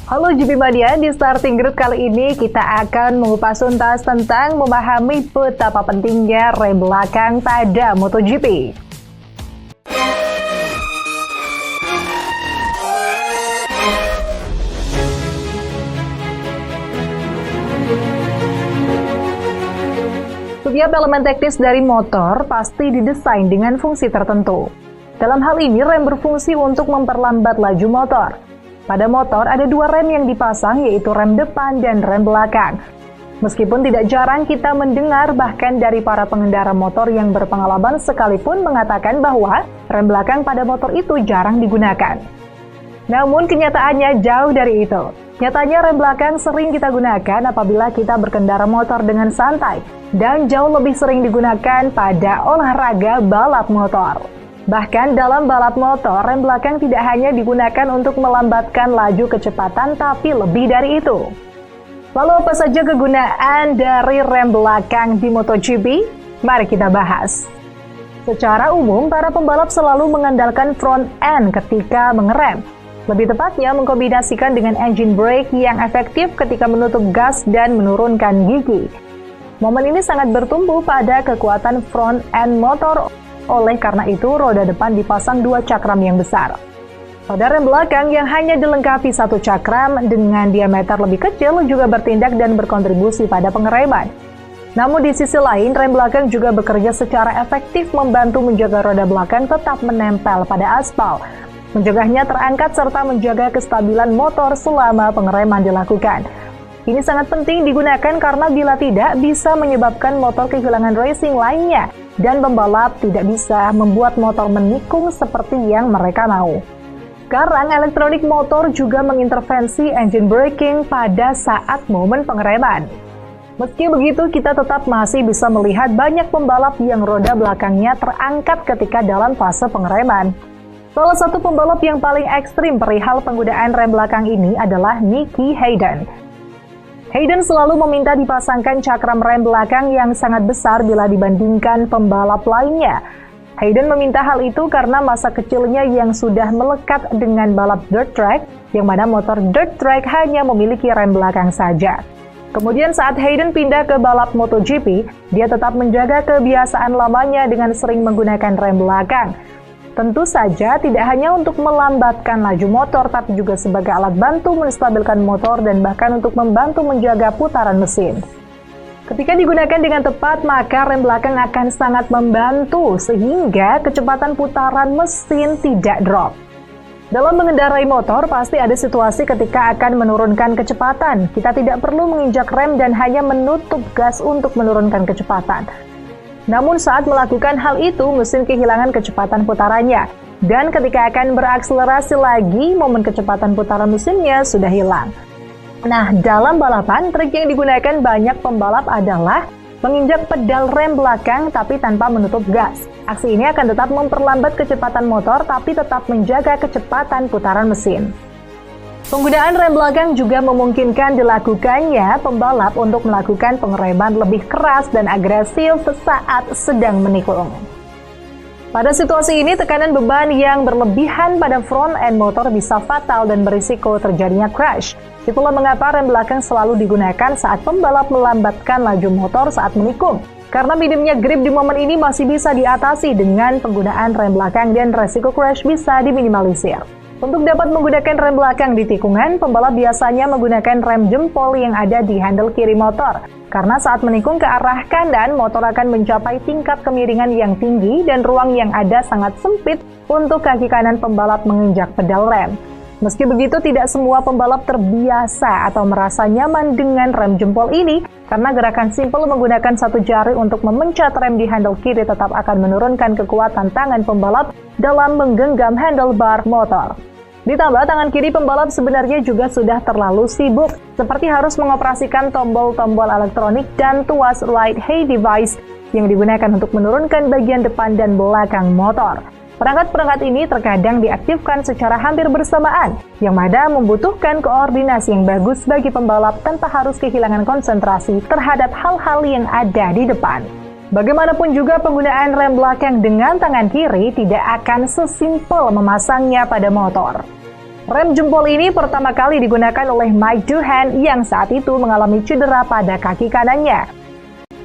Halo GP Mania, di Starting Grid kali ini kita akan mengupas tuntas tentang memahami betapa pentingnya rem belakang pada MotoGP. Setiap elemen teknis dari motor pasti didesain dengan fungsi tertentu. Dalam hal ini, rem berfungsi untuk memperlambat laju motor. Pada motor ada dua rem yang dipasang, yaitu rem depan dan rem belakang. Meskipun tidak jarang kita mendengar bahkan dari para pengendara motor yang berpengalaman sekalipun mengatakan bahwa rem belakang pada motor itu jarang digunakan. Namun kenyataannya jauh dari itu. Nyatanya rem belakang sering kita gunakan apabila kita berkendara motor dengan santai dan jauh lebih sering digunakan pada olahraga balap motor. Bahkan dalam balap motor, rem belakang tidak hanya digunakan untuk melambatkan laju kecepatan, tapi lebih dari itu. Lalu apa saja kegunaan dari rem belakang di MotoGP? Mari kita bahas. Secara umum, para pembalap selalu mengandalkan front end ketika mengerem. Lebih tepatnya, mengkombinasikan dengan engine brake yang efektif ketika menutup gas dan menurunkan gigi. Momen ini sangat bertumbuh pada kekuatan front end motor. Oleh karena itu, roda depan dipasang dua cakram yang besar. Pada rem belakang yang hanya dilengkapi satu cakram dengan diameter lebih kecil juga bertindak dan berkontribusi pada pengereman. Namun di sisi lain, rem belakang juga bekerja secara efektif membantu menjaga roda belakang tetap menempel pada aspal, mencegahnya terangkat serta menjaga kestabilan motor selama pengereman dilakukan. Ini sangat penting digunakan karena bila tidak bisa menyebabkan motor kehilangan racing lainnya dan pembalap tidak bisa membuat motor menikung seperti yang mereka mau. Sekarang elektronik motor juga mengintervensi engine braking pada saat momen pengereman. Meski begitu, kita tetap masih bisa melihat banyak pembalap yang roda belakangnya terangkat ketika dalam fase pengereman. Salah satu pembalap yang paling ekstrim perihal penggunaan rem belakang ini adalah Nicky Hayden. Hayden selalu meminta dipasangkan cakram rem belakang yang sangat besar bila dibandingkan pembalap lainnya. Hayden meminta hal itu karena masa kecilnya yang sudah melekat dengan balap dirt track, yang mana motor dirt track hanya memiliki rem belakang saja. Kemudian saat Hayden pindah ke balap MotoGP, dia tetap menjaga kebiasaan lamanya dengan sering menggunakan rem belakang. Tentu saja tidak hanya untuk melambatkan laju motor, tapi juga sebagai alat bantu menstabilkan motor dan bahkan untuk membantu menjaga putaran mesin. Ketika digunakan dengan tepat, maka rem belakang akan sangat membantu sehingga kecepatan putaran mesin tidak drop. Dalam mengendarai motor, pasti ada situasi ketika akan menurunkan kecepatan. Kita tidak perlu menginjak rem dan hanya menutup gas untuk menurunkan kecepatan. Namun saat melakukan hal itu, mesin kehilangan kecepatan putarannya. Dan ketika akan berakselerasi lagi, momen kecepatan putaran mesinnya sudah hilang. Nah, dalam balapan, trik yang digunakan banyak pembalap adalah menginjak pedal rem belakang tapi tanpa menutup gas. Aksi ini akan tetap memperlambat kecepatan motor tapi tetap menjaga kecepatan putaran mesin. Penggunaan rem belakang juga memungkinkan dilakukannya pembalap untuk melakukan pengereman lebih keras dan agresif saat sedang menikung. Pada situasi ini, tekanan beban yang berlebihan pada front end motor bisa fatal dan berisiko terjadinya crash. Itulah mengapa rem belakang selalu digunakan saat pembalap melambatkan laju motor saat menikung. Karena minimnya grip di momen ini masih bisa diatasi dengan penggunaan rem belakang dan resiko crash bisa diminimalisir. Untuk dapat menggunakan rem belakang di tikungan, pembalap biasanya menggunakan rem jempol yang ada di handle kiri motor. Karena saat menikung ke arah kanan, motor akan mencapai tingkat kemiringan yang tinggi dan ruang yang ada sangat sempit untuk kaki kanan pembalap menginjak pedal rem. Meski begitu, tidak semua pembalap terbiasa atau merasa nyaman dengan rem jempol ini, karena gerakan simpel menggunakan satu jari untuk memencet rem di handle kiri tetap akan menurunkan kekuatan tangan pembalap dalam menggenggam handlebar motor. Ditambah tangan kiri pembalap sebenarnya juga sudah terlalu sibuk, seperti harus mengoperasikan tombol-tombol elektronik dan tuas ride height device yang digunakan untuk menurunkan bagian depan dan belakang motor. Perangkat-perangkat ini terkadang diaktifkan secara hampir bersamaan, yang mana membutuhkan koordinasi yang bagus bagi pembalap tanpa harus kehilangan konsentrasi terhadap hal-hal yang ada di depan. Bagaimanapun juga penggunaan rem belakang dengan tangan kiri tidak akan sesimpel memasangnya pada motor. Rem jempol ini pertama kali digunakan oleh Mike Doohan yang saat itu mengalami cedera pada kaki kanannya,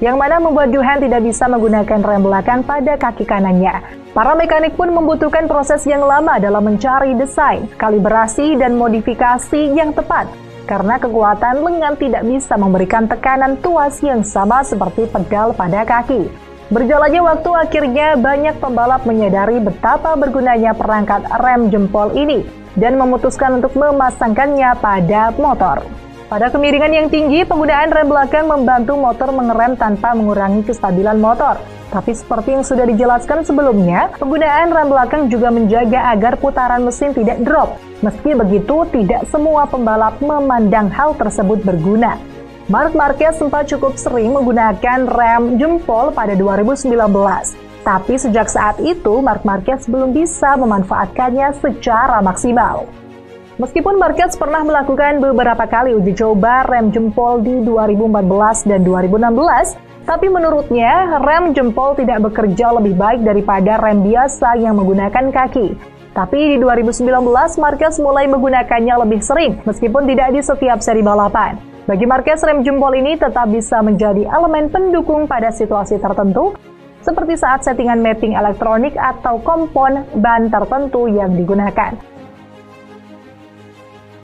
yang mana membuat Doohan tidak bisa menggunakan rem belakang pada kaki kanannya. Para mekanik pun membutuhkan proses yang lama dalam mencari desain, kalibrasi, dan modifikasi yang tepat, karena kekuatan lengan tidak bisa memberikan tekanan tuas yang sama seperti pedal pada kaki. Berjalannya waktu, akhirnya banyak pembalap menyadari betapa bergunanya perangkat rem jempol ini dan memutuskan untuk memasangkannya pada motor. Pada kemiringan yang tinggi, penggunaan rem belakang membantu motor mengerem tanpa mengurangi kestabilan motor. Tapi seperti yang sudah dijelaskan sebelumnya, penggunaan rem belakang juga menjaga agar putaran mesin tidak drop. Meski begitu, tidak semua pembalap memandang hal tersebut berguna. Marc Marquez sempat cukup sering menggunakan rem jempol pada 2019. Tapi sejak saat itu, Marc Marquez belum bisa memanfaatkannya secara maksimal. Meskipun Marquez pernah melakukan beberapa kali uji coba rem jempol di 2014 dan 2016, tapi menurutnya rem jempol tidak bekerja lebih baik daripada rem biasa yang menggunakan kaki. Tapi di 2019, Marquez mulai menggunakannya lebih sering, meskipun tidak di setiap seri balapan. Bagi Marquez, rem jempol ini tetap bisa menjadi elemen pendukung pada situasi tertentu, seperti saat settingan mapping elektronik atau kompon ban tertentu yang digunakan.